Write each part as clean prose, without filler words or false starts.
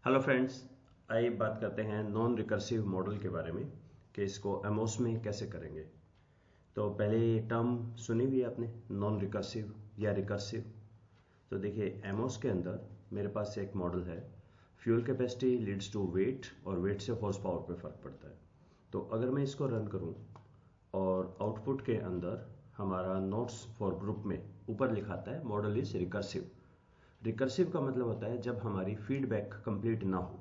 Hello friends, आइए बात करते हैं नॉन रिकर्सिव मॉडल के बारे में कि इसको एमओस में कैसे करेंगे। तो पहले ये टर्म सुनी हुई है आपने, नॉन रिकर्सिव या रिकर्सिव। तो देखिए एमओस के अंदर मेरे पास एक मॉडल है, fuel capacity leads to weight और वेट से हॉर्स पावर पे फर्क पड़ता है। तो अगर मैं इसको रन करूं और आउटपुट के अंदर हमारा नोट्स फॉर ग्रुप में ऊपर लिखाता है मॉडल इज रिकर्सिव। रिकर्सिव का मतलब होता है जब हमारी फीडबैक कंप्लीट ना हो,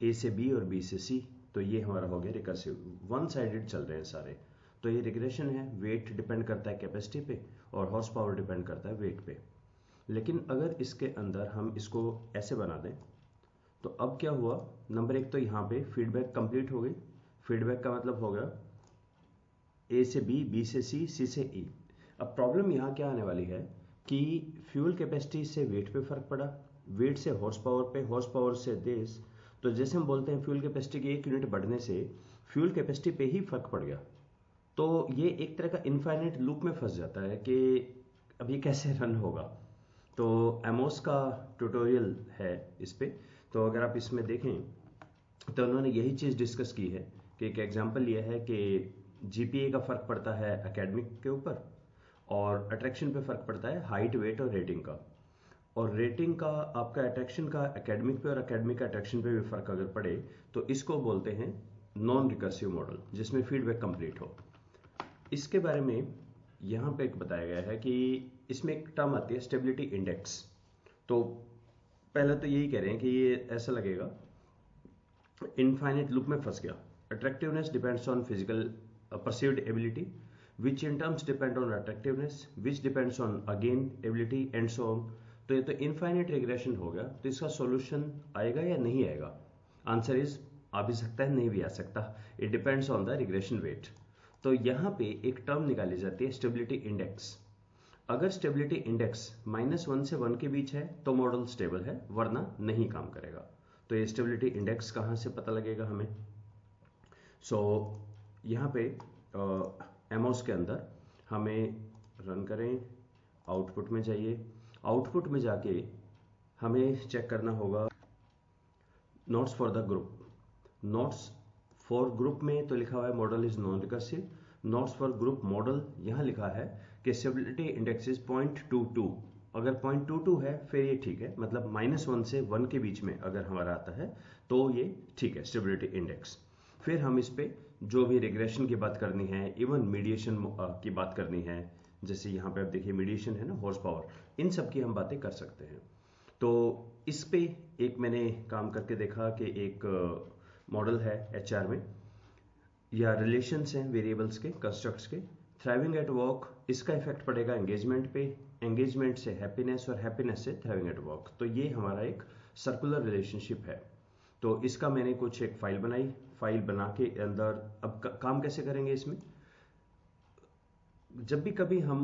ए से बी और बी से सी, तो ये हमारा हो गया रिकर्सिव। वन साइडेड चल रहे हैं सारे, तो ये रिग्रेशन है। वेट डिपेंड करता है कैपेसिटी पे और हॉर्स पावर डिपेंड करता है वेट पे। लेकिन अगर इसके अंदर हम इसको ऐसे बना दें तो अब क्या हुआ, नंबर एक तो यहाँ पे फीडबैक कंप्लीट हो गई। फीडबैक का मतलब हो गया ए से बी, बी से सी, सी से ई। अब प्रॉब्लम यहाँ क्या आने वाली है कि फ्यूल कैपेसिटी से वेट पे फर्क पड़ा, वेट से हॉर्स पावर पे, हॉर्स पावर से दिस। तो जैसे हम बोलते हैं फ्यूल कैपेसिटी की 1 यूनिट बढ़ने से फ्यूल कैपेसिटी पे ही फर्क पड़ गया। तो ये एक तरह का इनफाइनाइट लूप में फंस जाता है कि अभी कैसे रन होगा। तो एमोस का ट्यूटोरियल है इस पे। तो अगर आप इसमें देखें तो उन्होंने यही चीज़ डिस्कस की है कि एक एग्जांपल लिया है कि जीपीए का फर्क पड़ता है एकेडमिक के ऊपर और अट्रैक्शन पे फर्क पड़ता है हाइट, वेट और रेटिंग का। और रेटिंग का आपका अट्रैक्शन का एकेडमिक पे और एकेडमिक का अट्रैक्शन पे भी फर्क अगर पड़े तो इसको बोलते हैं नॉन रिकर्सिव मॉडल, जिसमें फीडबैक कंप्लीट हो। इसके बारे में यहाँ पे एक बताया गया है कि इसमें एक टर्म आती है स्टेबिलिटी इंडेक्स। तो पहले तो यही कह रहे हैं कि ये ऐसा लगेगा इनफाइनाइट लूप में फंस गया। Attractiveness depends on physical perceived ability which in terms depend on attractiveness which depends on again ability and so on। तो ये तो इनफाइनाइट रिग्रेशन हो गया। तो इसका सॉल्यूशन आएगा या नहीं आएगा? आंसर इज आ भी सकता है, नहीं भी आ सकता। It depends on the regression weight. तो यहाँ पे एक टर्म निकाली जाती है स्टेबिलिटी इंडेक्स। अगर स्टेबिलिटी इंडेक्स -1 से 1 के बीच है तो मॉडल स्टेबल है, वरना नहीं काम करेगा। तो ये स्टेबिलिटी इंडेक्स कहाँ से पता लगेगा हमें? यहाँ पे एमओस के अंदर हमें रन करें, आउटपुट में जाइए। आउटपुट में जाके हमें चेक करना होगा notes for the group. Notes for group में तो लिखा हुआ है model is non recursive. Notes for group model यहाँ लिखा है कि स्टेबिलिटी इंडेक्स इज 0.22। अगर 0.22 है फिर ये ठीक है, मतलब -1 से 1 के बीच में अगर हमारा आता है तो ये ठीक है स्टेबिलिटी इंडेक्स। फिर हम इस पे जो भी रिग्रेशन की बात करनी है, इवन मीडिएशन की बात करनी है, जैसे यहाँ पे आप देखिए मीडिएशन है ना, हॉर्स पावर, इन सब की हम बातें कर सकते हैं। तो इस पे एक मैंने काम करके देखा कि एक मॉडल है एचआर में, या रिलेशंस हैं वेरिएबल्स के, कंस्ट्रक्ट्स के। थ्राइविंग एट वर्क, इसका इफेक्ट पड़ेगा एंगेजमेंट पे, एंगेजमेंट से हैप्पीनेस और हैप्पीनेस से थ्राइविंग एट वर्क। तो ये हमारा एक सर्कुलर रिलेशनशिप है। तो इसका मैंने कुछ एक फाइल बनाई। फाइल बना के अंदर अब काम कैसे करेंगे इसमें? जब भी कभी हम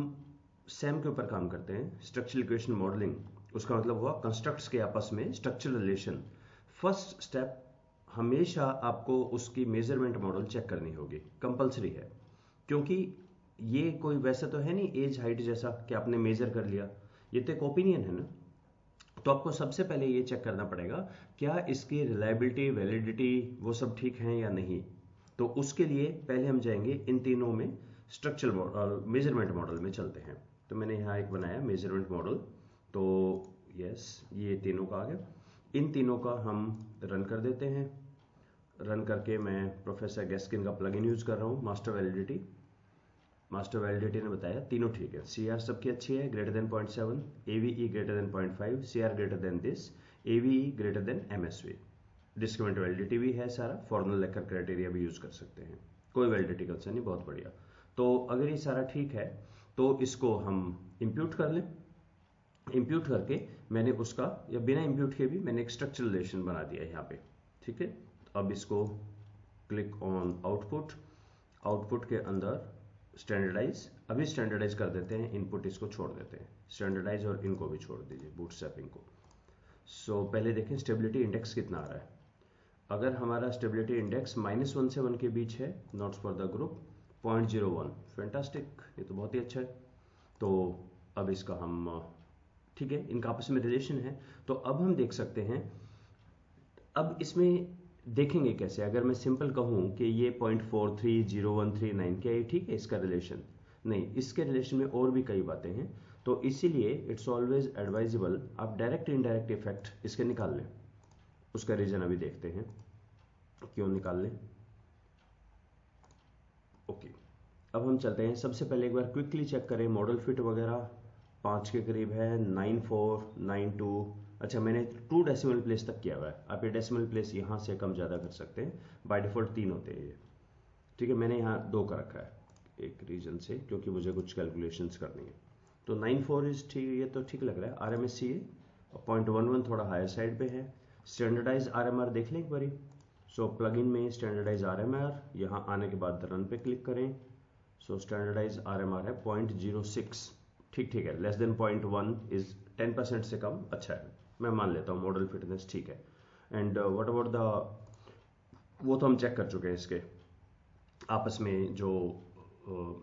सैम के ऊपर काम करते हैं, स्ट्रक्चरल इक्वेशन मॉडलिंग, उसका मतलब हुआ कंस्ट्रक्ट्स के आपस में स्ट्रक्चरल रिलेशन। फर्स्ट स्टेप हमेशा आपको उसकी मेजरमेंट मॉडल चेक करनी होगी, कंपलसरी है। क्योंकि ये कोई वैसा तो है नहीं एज हाइट जैसा कि आपने मेजर कर लिया, ये तो एक ओपिनियन है ना। तो आपको सबसे पहले ये चेक करना पड़ेगा क्या इसकी रिलायबिलिटी, वैलिडिटी वो सब ठीक है या नहीं। तो उसके लिए पहले हम जाएंगे इन तीनों में, स्ट्रक्चरल मेजरमेंट मॉडल में चलते हैं। तो मैंने यहाँ एक बनाया मेजरमेंट मॉडल। तो यस, ये तीनों का आ गया। इन तीनों का हम रन कर देते हैं। रन करके मैं प्रोफेसर गैस्किन का प्लगइन यूज कर रहा हूँ, मास्टर वैलिडिटी। मास्टर वैलिडिटी ने बताया तीनों ठीक है, सी आर सबकी अच्छी है, greater than 0.7, AVE greater than 0.5, C R greater than this, AVE greater than MSV. Discriminant validity भी है सारा, फॉर्मल लेकर क्राइटेरिया भी यूज कर सकते हैं, कोई वैलिडिटी कंसर्न नहीं, बहुत बढ़िया। तो अगर ये सारा ठीक है तो इसको हम इंप्यूट कर लें। इंप्यूट करके मैंने उसका, या बिना इंप्यूट के भी मैंने एक स्ट्रक्चरल रिलेशन बना दिया यहाँ पे, ठीक है। अब इसको क्लिक ऑन आउटपुट। आउटपुट के अंदर स्टैंडर्डाइज, अभी स्टैंडर्डाइज कर देते हैं, इनपुट इसको छोड़ देते हैं, स्टैंडर्डाइज और इनको भी छोड़ दीजिए, बूटस्ट्रैपिंग को। पहले देखें स्टेबिलिटी इंडेक्स कितना आ रहा है। अगर हमारा स्टेबिलिटी इंडेक्स -1 से 1 के बीच है, notes for the group 0.01, fantastic, ये तो बहुत ही अच्छा है। तो अब इसका हम ठीक है, इनका आपस में रिलेशन है। तो अब हम देख सकते हैं अब इसमें देखेंगे कैसे, अगर मैं सिंपल कहूँ कि ये 0.430139, क्या ये ठीक है इसका रिलेशन? नहीं, इसके रिलेशन में और भी कई बातें हैं, तो इसीलिए इट्स ऑलवेज एडवाइजेबल आप डायरेक्ट इनडायरेक्ट इफेक्ट इसके निकाल लें। उसका रीजन अभी देखते हैं क्यों निकाल लें। ओके, अब हम चलते हैं। सबसे पहले एक बार क्विकली चेक करें, मॉडल फिट वगैरह 5 के करीब है, 9492। अच्छा, मैंने 2 डेसिमल प्लेस तक किया हुआ है, आप ये डेसिमल प्लेस यहाँ से कम ज़्यादा कर सकते हैं, बाय डिफ़ॉल्ट 3 होते हैं ये, ठीक है। मैंने यहाँ 2 का रखा है एक रीजन से, क्योंकि मुझे कुछ कैलकुलेशंस करनी है। तो 94 इज ठीक, ये तो ठीक लग रहा है। RMSC है, 0.11 थोड़ा हायर साइड पे है। स्टैंडर्डाइज RMR देख लें एक बारी। सो प्लग इन में स्टैंडर्डाइज RMR, यहाँ आने के बाद रन पे क्लिक करें। सो स्टैंडर्डाइज RMR है 0.06, ठीक है, लेस देन 0.1 इज 10% से कम, अच्छा है, मैं मान लेता हूँ मॉडल फिटनेस ठीक है। एंड व्हाट अबाउट द, वो तो हम चेक कर चुके हैं, इसके आपस में जो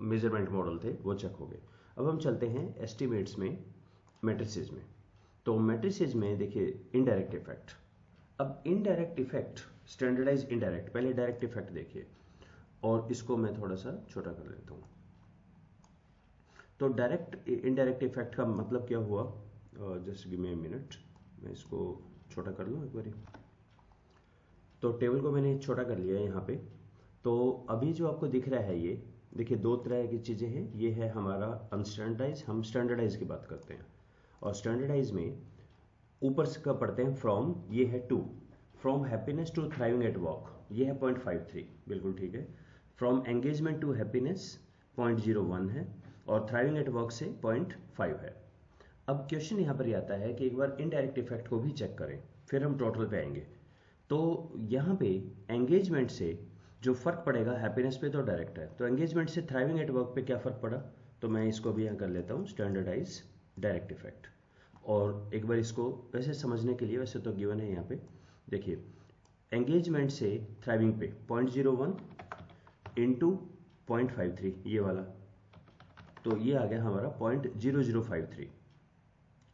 मेजरमेंट मॉडल थे वो चेक हो गए। अब हम चलते हैं एस्टिमेट्स में, मैट्रिसेस में। तो मैट्रिसेस में देखिए इनडायरेक्ट इफेक्ट। अब इनडायरेक्ट इफेक्ट, स्टैंडर्डाइज इनडायरेक्ट, पहले डायरेक्ट इफेक्ट देखिए, और इसको मैं थोड़ा सा छोटा कर लेता हूँ। तो डायरेक्ट इनडायरेक्ट इफेक्ट का मतलब क्या हुआ, just give me a minute, मैं इसको छोटा कर लूँ एक बारी। तो टेबल को मैंने छोटा कर लिया है यहाँ पे। तो अभी जो आपको दिख रहा है ये देखिए, 2 तरह की चीज़ें हैं। ये है हमारा अनस्टैंडर्डाइज, हम स्टैंडर्डाइज की बात करते हैं, और स्टैंडर्डाइज में ऊपर से का पढ़ते हैं फ्रॉम, ये है 2, from happiness to thriving at work, ये है 0.53, बिल्कुल ठीक है। फ्रॉम एंगेजमेंट टू हैप्पीनेस 0.01 है, और थ्राइविंग एट वर्क से 0.5 है। अब क्वेश्चन यहाँ पर ये आता है कि एक बार इनडायरेक्ट इफेक्ट को भी चेक करें, फिर हम टोटल पे आएंगे। तो यहाँ पे एंगेजमेंट से जो फर्क पड़ेगा हैप्पीनेस पे तो डायरेक्ट है, तो एंगेजमेंट से थ्राइविंग एट वर्क पे क्या फर्क पड़ा, तो मैं इसको भी यहाँ कर लेता हूँ स्टैंडर्डाइज डायरेक्ट इफेक्ट। और एक बार इसको वैसे समझने के लिए, वैसे तो गिवन है यहाँ पे, देखिए एंगेजमेंट से थ्राइविंग पे 0.01 इंटू 0.53, ये वाला, तो ये आ गया हमारा 0.0053।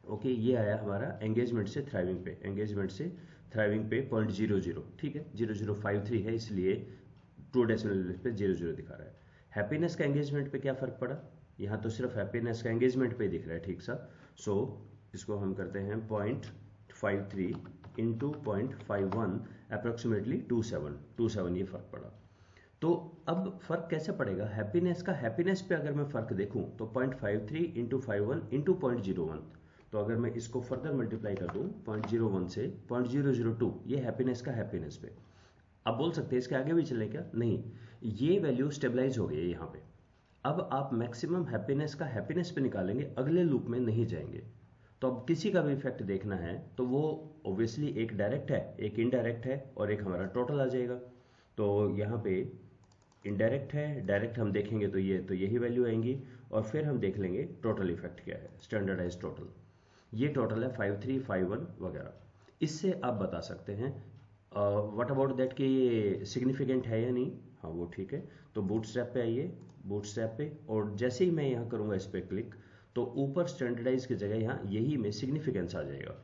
ओके, ये आया हमारा एंगेजमेंट से थ्राइविंग पे, एंगेजमेंट से थ्राइविंग पे 0.00, ठीक है, 0053 है, इसलिए 2 डेसिमल पे 00 दिखा रहा है। हैप्पीनेस का एंगेजमेंट पे क्या फर्क पड़ा, यहाँ तो सिर्फ हैप्पीनेस का एंगेजमेंट पे दिख रहा है, ठीक सा। सो इसको हम करते हैं 0.53 इंटू 0.51, अप्रोक्सीमेटली 27 ये फर्क पड़ा। तो अब फर्क कैसे पड़ेगा हैप्पीनेस का, हैप्पीनेस पे अगर मैं फर्क देखूं तो 0.53 इंटू 51 इंटू 0.01, तो अगर मैं इसको फर्दर मल्टीप्लाई कर दूं 0.01 से 0.002, ये हैप्पीनेस का हैप्पीनेस पे। अब बोल सकते हैं इसके आगे भी चले क्या, नहीं, ये वैल्यू स्टेबलाइज हो गई है यहाँ पे। अब आप मैक्सिमम हैप्पीनेस का हैप्पीनेस पे निकालेंगे, अगले लूप में नहीं जाएंगे। तो अब किसी का भी इफेक्ट देखना है तो वो ऑब्वियसली एक डायरेक्ट है, एक इनडायरेक्ट है, और एक हमारा टोटल आ जाएगा। तो यहाँ पे इनडायरेक्ट है, डायरेक्ट हम देखेंगे तो ये तो यही वैल्यू आएंगी, और फिर हम देख लेंगे टोटल इफेक्ट क्या है, स्टैंडर्डाइज टोटल, ये टोटल है 5351 वगैरह। इससे आप बता सकते हैं व्हाट अबाउट दैट कि ये सिग्निफिकेंट है या नहीं, हाँ वो ठीक है। तो बूटस्ट्रैप पे आइए, बूटस्ट्रैप पे, और जैसे ही मैं यहाँ करूँगा इस पर क्लिक, तो ऊपर स्टैंडर्डाइज की जगह यहाँ यही में सिग्निफिकेंस आ जाएगा।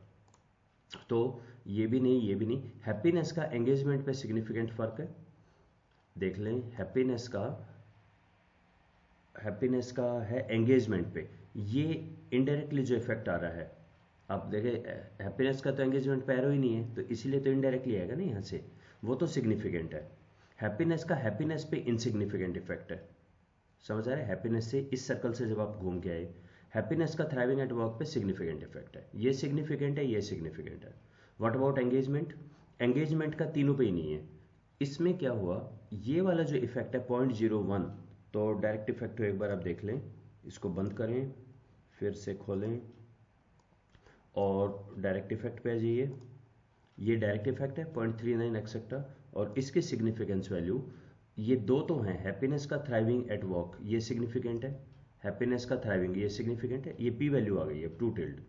तो ये भी नहीं, ये भी नहीं, हैप्पीनेस का एंगेजमेंट पे सिग्निफिकेंट फर्क है, देख लें, हैप्पीनेस का है एंगेजमेंट पे, ये इनडायरेक्टली जो इफेक्ट आ रहा है, आप देखें हैप्पीनेस का तो एंगेजमेंट पे एरो ही नहीं है, तो इसीलिए तो इनडायरेक्टली आएगा ना यहाँ से, वो तो सिग्निफिकेंट है। हैप्पीनेस का हैप्पीनेस पे इनसिग्निफिकेंट इफेक्ट है, समझ आ रहा है, हैप्पीनेस से इस सर्कल से जब आप घूम के आए, हैप्पीनेस का थ्राइविंग एट वर्क पे सिग्निफिकेंट इफेक्ट है, ये सिग्निफिकेंट है, ये सिग्निफिकेंट है। व्हाट अबाउट एंगेजमेंट, एंगेजमेंट का तीनों पे ही नहीं है। इसमें क्या हुआ, ये वाला जो इफेक्ट है 0.01, तो डायरेक्ट इफेक्ट हो, एक बार आप देख लें, इसको बंद करें, फिर से खोलें, और डायरेक्ट इफेक्ट पे आ जाइए, ये डायरेक्ट इफेक्ट है 0.39 एक्सेट्रा, और इसके सिग्निफिकेंस वैल्यू ये दो तो हैं, हैप्पीनेस का थ्राइविंग एट वर्क ये सिग्निफिकेंट है, हैप्पीनेस का थ्राइविंग ये सिग्निफिकेंट है, ये पी वैल्यू आ गई है 2 टिल्ड,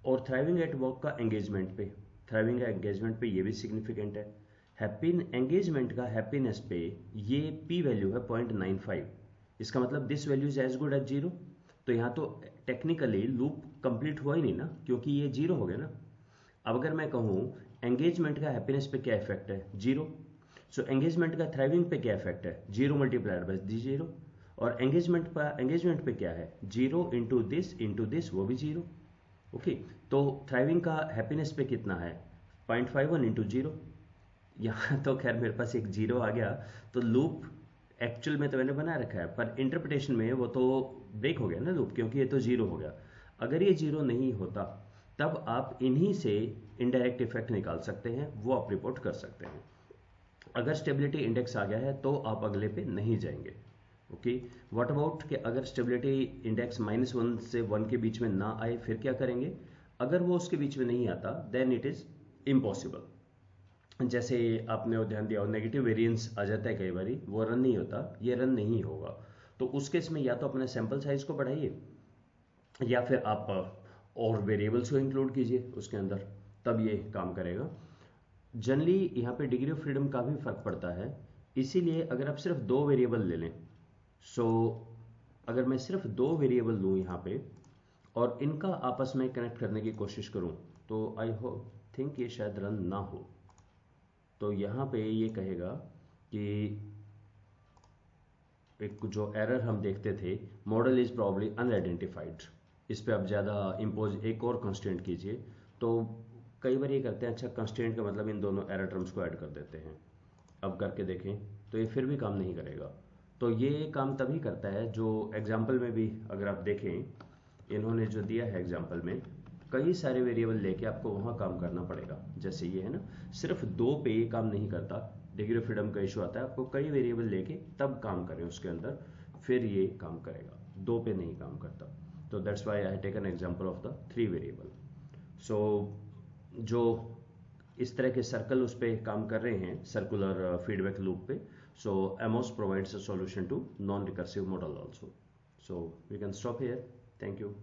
और थ्राइविंग एट वर्क का एंगेजमेंट पे, थ्राइविंग का एंगेजमेंट पे ये भी सिग्निफिकेंट है। हैप्पी एंगेजमेंट का हैप्पीनेस पे ये पी वैल्यू है 0.95, इसका मतलब this value is as good as 0। तो यहाँ तो टेक्निकली लूप कंप्लीट हुआ ही नहीं ना, क्योंकि ये 0 हो गया ना। अब अगर मैं कहूँ एंगेजमेंट का हैप्पीनेस पे क्या इफेक्ट है? जीरो। सो एंगेजमेंट का थ्राइविंग पे क्या इफेक्ट है? Zero multiplied by zero. और एंगेजमेंट पे क्या है? जीरो इंटू दिस वो भी जीरो। ओके, तो थ्राइविंग का हैप्पीनेस पे कितना है? 0.51 इंटू जीरो। यहाँ तो खैर मेरे पास एक जीरो आ गया, तो लूप एक्चुअल में तो मैंने बना रखा है, पर इंटरप्रिटेशन में वो तो ब्रेक हो गया ना लूप, क्योंकि ये तो जीरो हो गया। अगर ये जीरो नहीं होता तब आप इन्हीं से इनडायरेक्ट इफेक्ट निकाल सकते हैं, वो आप रिपोर्ट कर सकते हैं। अगर स्टेबिलिटी इंडेक्स आ गया है तो आप अगले पे नहीं जाएंगे। ओके, व्हाट अबाउट कि अगर स्टेबिलिटी इंडेक्स -1 से 1 के बीच में ना आए, फिर क्या करेंगे? अगर वो उसके बीच में नहीं आता देन इट इज इम्पॉसिबल। जैसे आपने ध्यान दिया हो, नेगेटिव वेरिएंस आ जाता है कई बार, वो रन नहीं होता, ये रन नहीं होगा। तो उस केस में या तो अपने सैंपल साइज को बढ़ाइए, या फिर आप और वेरिएबल्स को इंक्लूड कीजिए उसके अंदर, तब ये काम करेगा। जनरली यहाँ पे डिग्री ऑफ फ्रीडम का भी फर्क पड़ता है, इसीलिए अगर आप सिर्फ 2 वेरिएबल ले लें, सो अगर मैं सिर्फ 2 वेरिएबल लूँ यहाँ पे और इनका आपस में कनेक्ट करने की कोशिश करूँ, तो आई होप थिंक ये शायद रन ना हो। तो यहाँ पे ये कहेगा कि एक जो एरर हम देखते थे, मॉडल इज प्रॉब्ली अनआइडेंटिफाइड, इस पे आप ज़्यादा इम्पोज एक और कंस्ट्रेंट कीजिए। तो कई बार ये करते हैं, अच्छा कंस्ट्रेंट का मतलब इन दोनों एरर टर्म्स को ऐड कर देते हैं। अब करके देखें तो ये फिर भी काम नहीं करेगा। तो ये काम तभी करता है, जो एग्जाम्पल में भी अगर आप देखें, इन्होंने जो दिया है एग्जाम्पल में, कई सारे वेरिएबल लेके आपको वहाँ काम करना पड़ेगा। जैसे ये है ना, सिर्फ 2 पे ये काम नहीं करता, डिग्री ऑफ फ्रीडम का इशू आता है, आपको कई वेरिएबल लेके तब काम करें उसके अंदर, फिर ये काम करेगा, 2 पे नहीं काम करता। तो that's why I have taken example of the 3 variable. So जो इस तरह के सर्कल उस पर काम कर रहे हैं, सर्कुलर फीडबैक लूप पे, so AMOS provides a solution to non recursive model also. So we can stop here. Thank you.